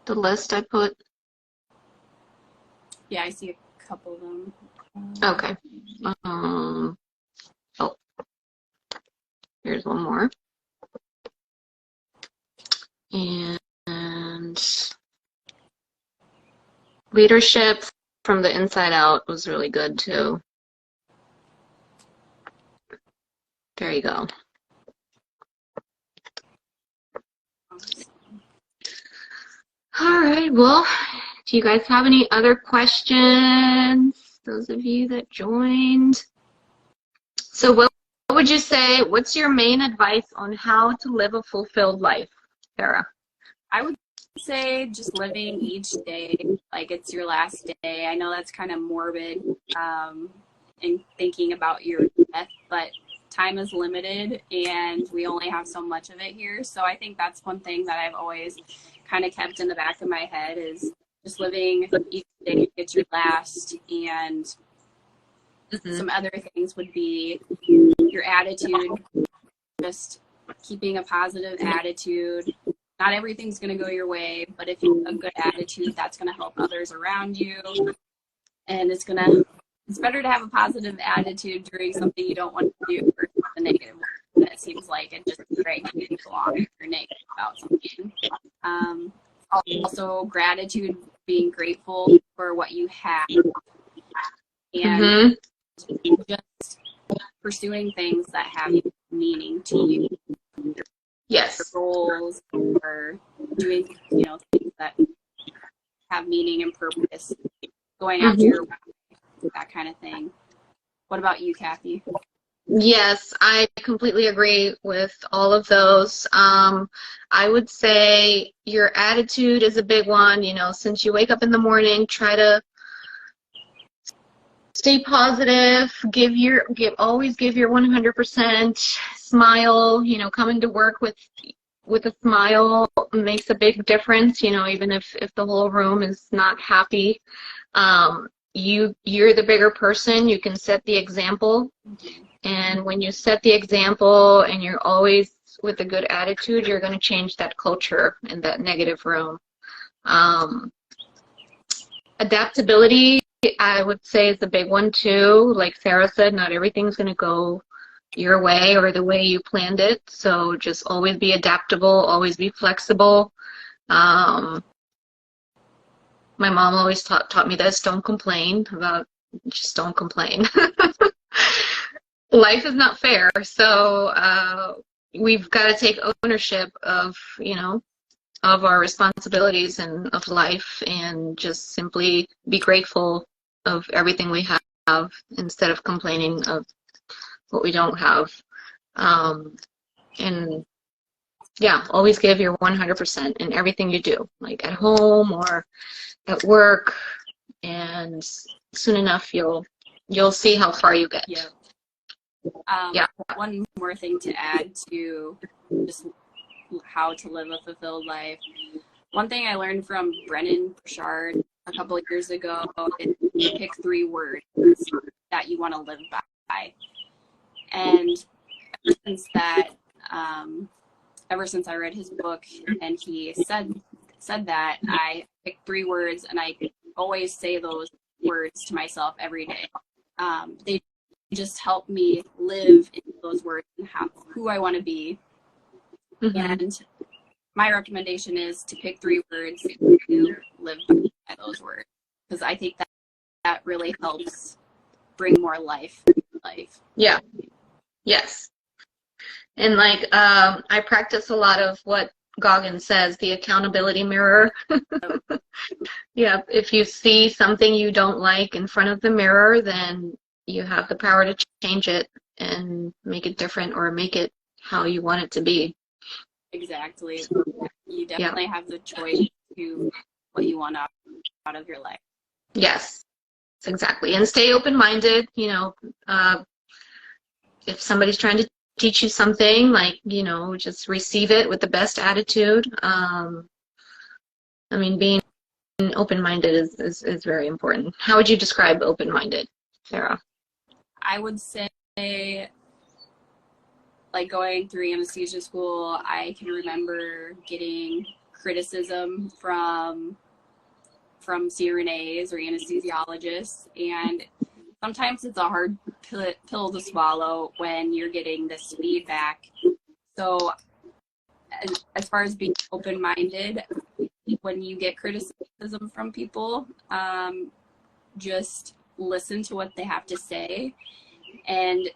the list I put? Yeah, I see a couple of them. Okay. Oh, here's one more. And Leadership from the Inside Out was really good too. There you go. All right, well, do you guys have any other questions? Those of you that joined. So what would you say, what's your main advice on how to live a fulfilled life, Sarah? I would say just living each day like it's your last day. I know that's kind of morbid in thinking about your death, but time is limited and we only have so much of it here. So I think that's one thing that I've always kind of kept in the back of my head, is just living each day it's your last. And some other things would be your attitude, just keeping a positive attitude. Not everything's going to go your way, but if you have a good attitude, that's going to help others around you. And it's better to have a positive attitude during something you don't want to do versus a negative one. It seems like it just drags you along if you're negative about something. Also, gratitude, being grateful for what you have, and just pursuing things that have meaning to you. Yes. Goals, or doing things that have meaning and purpose, going after your that kind of thing. What about you, Kathy? Yes, I completely agree with all of those. I would say your attitude is a big one. Since you wake up in the morning, try to stay positive. Always give your 100%. Smile. Coming to work with a smile makes a big difference. Even if the whole room is not happy. You're the bigger person. You can set the example. And when you set the example and you're always with a good attitude, you're going to change that culture in that negative room. Adaptability, I would say, is a big one too. Like Sarah said, not everything's going to go your way or the way you planned it. So just always be adaptable, always be flexible. My mom always taught me this: don't complain just don't complain. Life is not fair, so we've got to take ownership of our responsibilities and of life, and just simply be grateful of everything we have instead of complaining of what we don't have. And Yeah, always give your 100% in everything you do, like at home or at work, and soon enough you'll see how far you get. Yeah. Yeah. One more thing to add to just how to live a fulfilled life. One thing I learned from Brennan Burchard a couple of years ago is pick 3 words that you want to live by. And ever since I read his book and he said that, I picked 3 words and I always say those words to myself every day. They just help me live in those words and who I want to be. Mm-hmm. And my recommendation is to pick 3 words to live by those words, because I think that really helps bring more life. Yeah. Yes. And like I practice a lot of what Goggins says, the accountability mirror. Yeah, if you see something you don't like in front of the mirror, then you have the power to change it and make it different, or make it how you want it to be. Exactly. You definitely have the choice to what you want out of your life. Yes, exactly. And stay open-minded. You know, if somebody's trying to teach you something, like, you know, just receive it with the best attitude. I mean, being open-minded is very important. How would you describe open-minded, Sarah? I would say, like, going through anesthesia school, I can remember getting criticism from CRNAs or anesthesiologists, and sometimes it's a hard pill to swallow when you're getting this feedback. So as far as being open-minded, when you get criticism from people, just listen to what they have to say and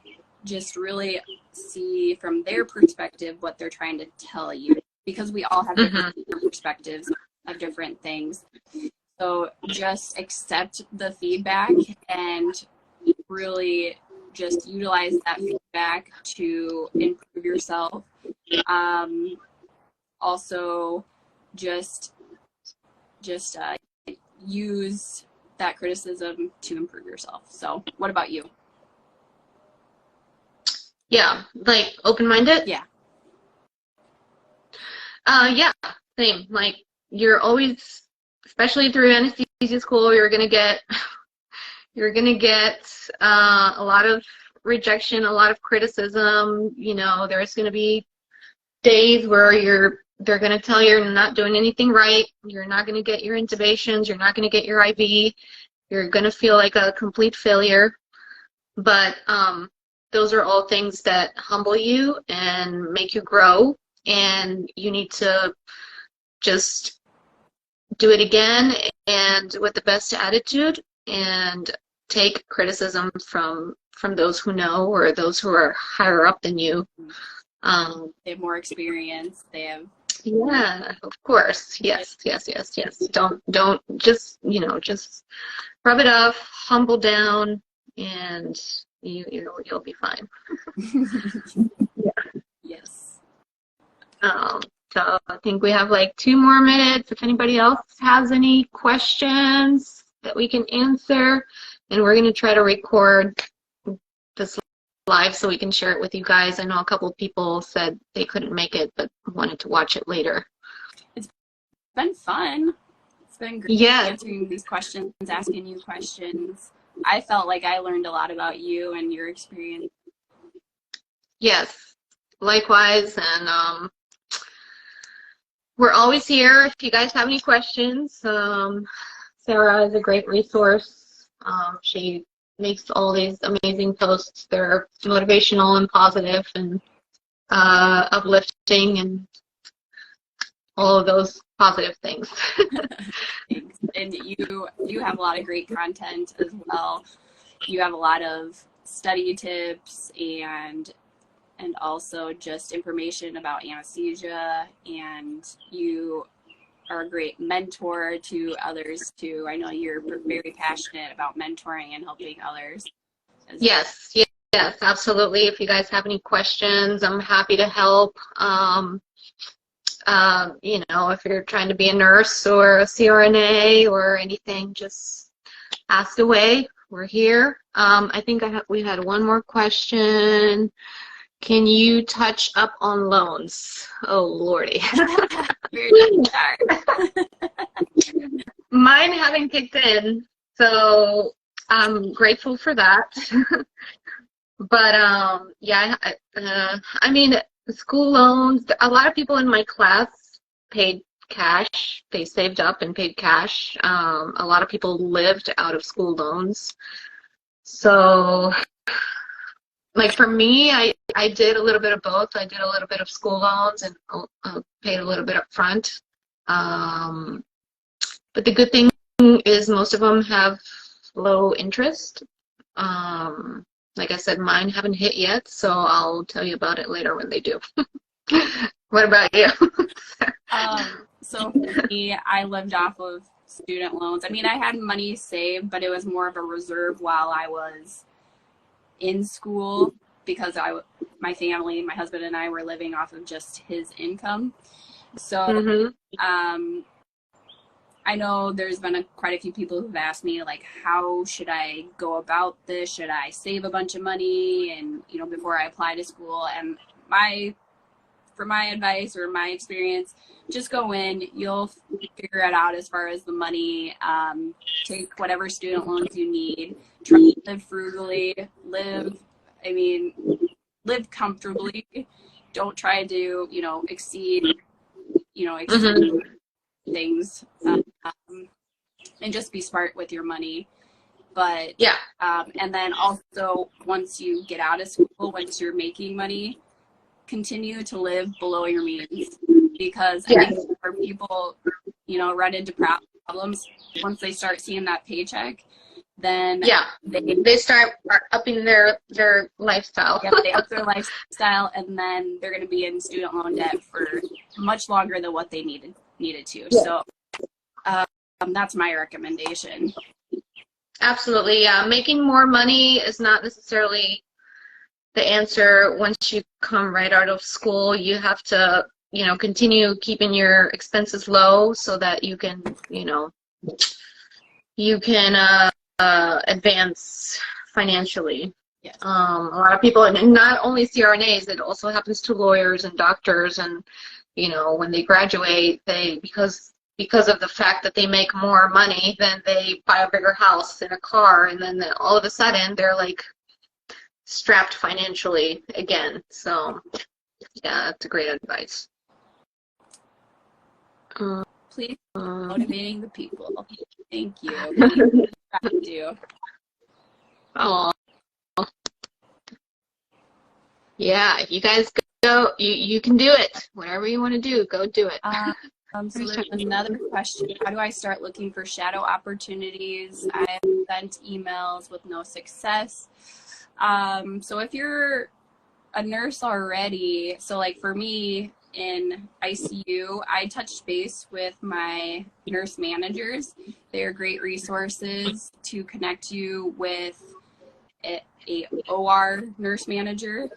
just really see from their perspective what they're trying to tell you, because we all have different perspectives of different things. So just accept the feedback and really just utilize that feedback to improve yourself. Also, just use that criticism to improve yourself. So what about you? Yeah, like open-minded? Yeah. Yeah, same. Like, you're always, especially through anesthesia school, you're gonna get a lot of rejection, a lot of criticism. You know, there's gonna be days where they're gonna tell you you're not doing anything right. You're not gonna get your intubations. You're not gonna get your IV. You're gonna feel like a complete failure. But those are all things that humble you and make you grow, and you need to just do it again and with the best attitude, and take criticism from those who know, or those who are higher up than you. They have more experience. They have. Yeah, of course. Yes. Don't just, you know, just rub it off, humble down, and you'll be fine. Yeah. Yes. So I think we have like 2 more minutes. If anybody else has any questions that we can answer, and we're going to try to record this live so we can share it with you guys. I know a couple of people said they couldn't make it but wanted to watch it later. It's been fun. It's been great answering these questions, asking you questions. I felt like I learned a lot about you and your experience. Yes, likewise. And we're always here if you guys have any questions. Sarah is a great resource. She makes all these amazing posts. They're motivational and positive and uplifting and all of those positive things. Thanks. And you have a lot of great content as well. You have a lot of study tips and also just information about anesthesia, and you are a great mentor to others too. I know you're very passionate about mentoring and helping others. Yes, absolutely. If you guys have any questions, I'm happy to help. You know, if you're trying to be a nurse or a CRNA or anything, just ask away. We're here. I think we had one more question. Can you touch up on loans? Oh, Lordy. Mine haven't kicked in, so I'm grateful for that. But yeah, I mean, school loans, a lot of people in my class paid cash. They saved up and paid cash. A lot of people lived out of school loans. So, like for me, I did a little bit of both. I did a little bit of school loans and paid a little bit up front. But the good thing is most of them have low interest. Like I said, mine haven't hit yet, so I'll tell you about it later when they do. What about you? So for me, I lived off of student loans. I mean, I had money saved, but it was more of a reserve while I was in school because my family, my husband and I were living off of just his income. So I know there's been quite a few people who've asked me, like, how should I go about this? Should I save a bunch of money and, you know, before I apply to school? And for my advice or my experience, just go in, you'll figure it out as far as the money. Take whatever student loans you need, try to live frugally, live comfortably. Don't try to, you know, exceed things, and just be smart with your money. But yeah, and then also once you get out of school, once you're making money, continue to live below your means, because I think where people, you know, run into problems once they start seeing that paycheck, then they start upping their lifestyle. Yeah, they up their lifestyle, and then they're going to be in student loan debt for much longer than what they needed to. Yeah. So that's my recommendation. Absolutely, yeah. Making more money is not necessarily the answer. Once you come right out of school, you have to, you know, continue keeping your expenses low so that you can, you know, advance financially. Yes. A lot of people, and not only CRNAs, it also happens to lawyers and doctors, and you know, when they graduate, because of the fact that they make more money, then they buy a bigger house and a car, and then all of a sudden they're like strapped financially again. So yeah, that's a great advice. Please motivating the people. Thank you. Thank you. Oh, yeah, if you guys go, you can do it. Whatever you want to do, go do it. So there's another question. How do I start looking for shadow opportunities? I have sent emails with no success. So if you're a nurse already, so like for me in ICU, I touched base with my nurse managers. They're great resources to connect you with a OR nurse manager,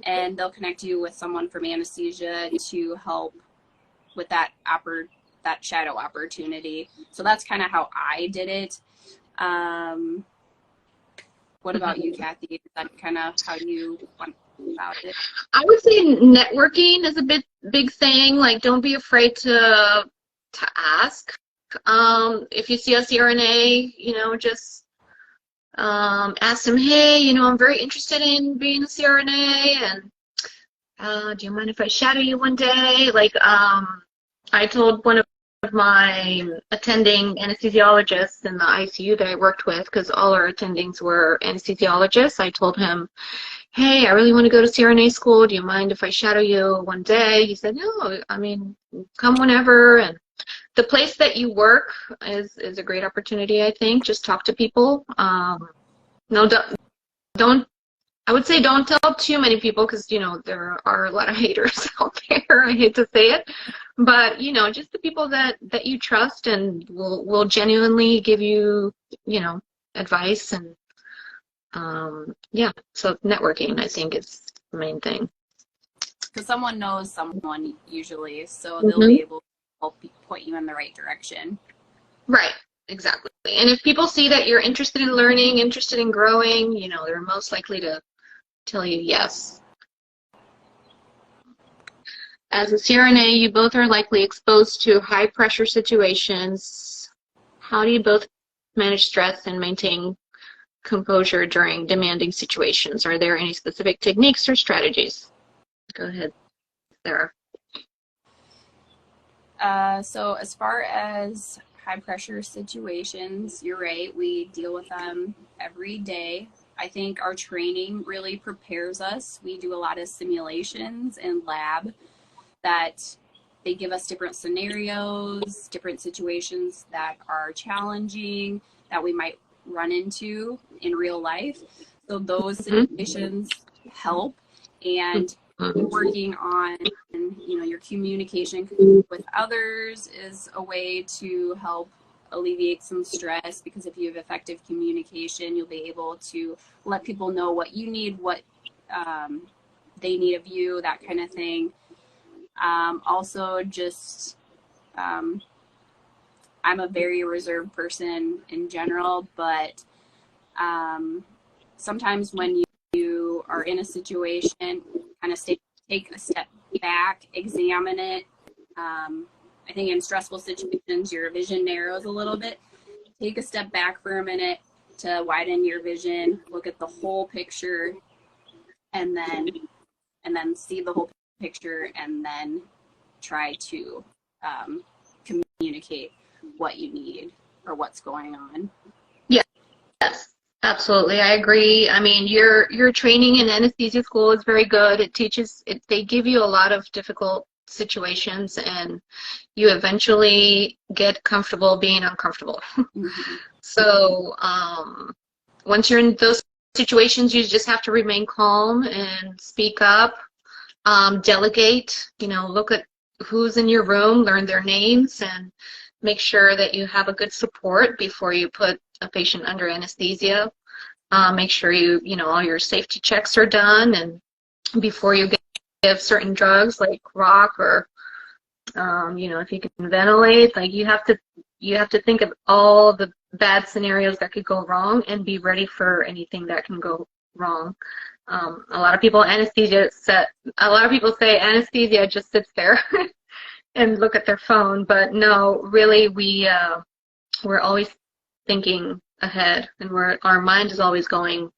and they'll connect you with someone from anesthesia to help with that shadow opportunity. So that's kind of how I did it. What about you, Kathy? Is that kind of how you went about it? I would say networking is a big thing. Like, don't be afraid to ask. If you see a CRNA, you know, just ask them, hey, you know, I'm very interested in being a CRNA, and do you mind if I shadow you one day? Like, I told one of my attending anesthesiologists in the ICU that I worked with, because all our attendings were anesthesiologists, I told him, hey, I really want to go to CRNA school. Do you mind if I shadow you one day? He said, no, I mean, come whenever. And the place that you work is a great opportunity, I think. Just talk to people. No, don't. I would say don't tell too many people, because, you know, there are a lot of haters out there. I hate to say it. But, you know, just the people that you trust and will genuinely give you, you know, advice. And, yeah, so networking, I think, is the main thing. because someone knows someone usually, so they'll be able to help point you in the right direction. Right, exactly. And if people see that you're interested in learning, interested in growing, you know, they're most likely to tell you yes. As a CRNA, you both are likely exposed to high pressure situations. How do you both manage stress and maintain composure during demanding situations? Are there any specific techniques or strategies? Go ahead, Sarah. So as far as high pressure situations, you're right, we deal with them every day. I think our training really prepares us. We do a lot of simulations in lab that they give us different scenarios, different situations that are challenging that we might run into in real life. So those situations help, and working on, you know, your communication with others is a way to help alleviate some stress, because if you have effective communication, you'll be able to let people know what you need, what they need of you, that kind of thing. Also just I'm a very reserved person in general, but sometimes when you are in a situation, kind of take a step back, examine it. I think in stressful situations, your vision narrows a little bit. Take a step back for a minute to widen your vision, look at the whole picture, and then see the whole picture, and then try to communicate what you need or what's going on. Yes, absolutely. I agree. I mean, your training in anesthesia school is very good. It teaches, they give you a lot of difficult situations, and you eventually get comfortable being uncomfortable. So once you're in those situations, you just have to remain calm and speak up, delegate, you know, look at who's in your room, learn their names, and make sure that you have a good support before you put a patient under anesthesia. Make sure you know, all your safety checks are done, and before you give certain drugs like rock or, you know, if you can ventilate, like you have to think of all the bad scenarios that could go wrong and be ready for anything that can go wrong. A lot of people say anesthesia just sits there and look at their phone, but no, really, we're always thinking ahead, and our mind is always going,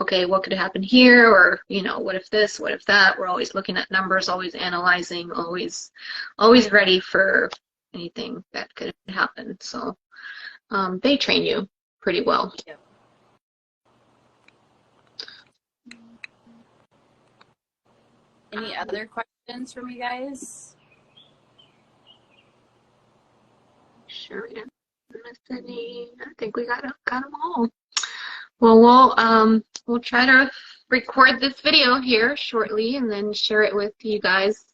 okay, what could happen here, or, you know, what if this, what if that. We're always looking at numbers, always analyzing, always ready for anything that could happen. So they train you pretty well. Yep. Any other questions from you guys? Sure, yeah. I think we got them all. Well, we'll try to record this video here shortly and then share it with you guys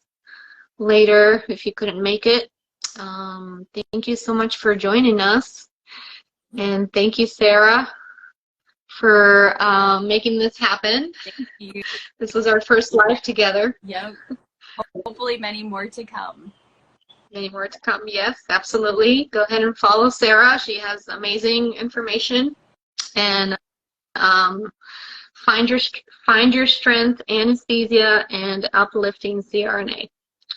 later if you couldn't make it. Thank you so much for joining us, and thank you, Sarah, for making this happen. Thank you. This was our first live together. Yep. Hopefully many more to come. Many more to come, yes, absolutely. Go ahead and follow Sarah. She has amazing information. And find your strength, anesthesia, and uplifting CRNA.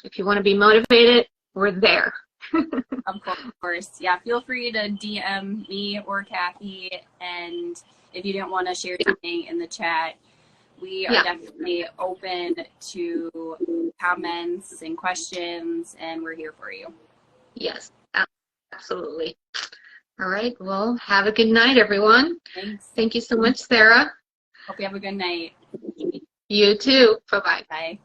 If you want to be motivated, we're there. Of course. Yeah, feel free to DM me or Kathy, and if you didn't want to share anything in the chat, we are definitely open to comments and questions, and we're here for you. Yes, absolutely. All right, well, have a good night, everyone. Thanks. Thank you so much, Sarah. Hope you have a good night. You too. Bye-bye. Bye.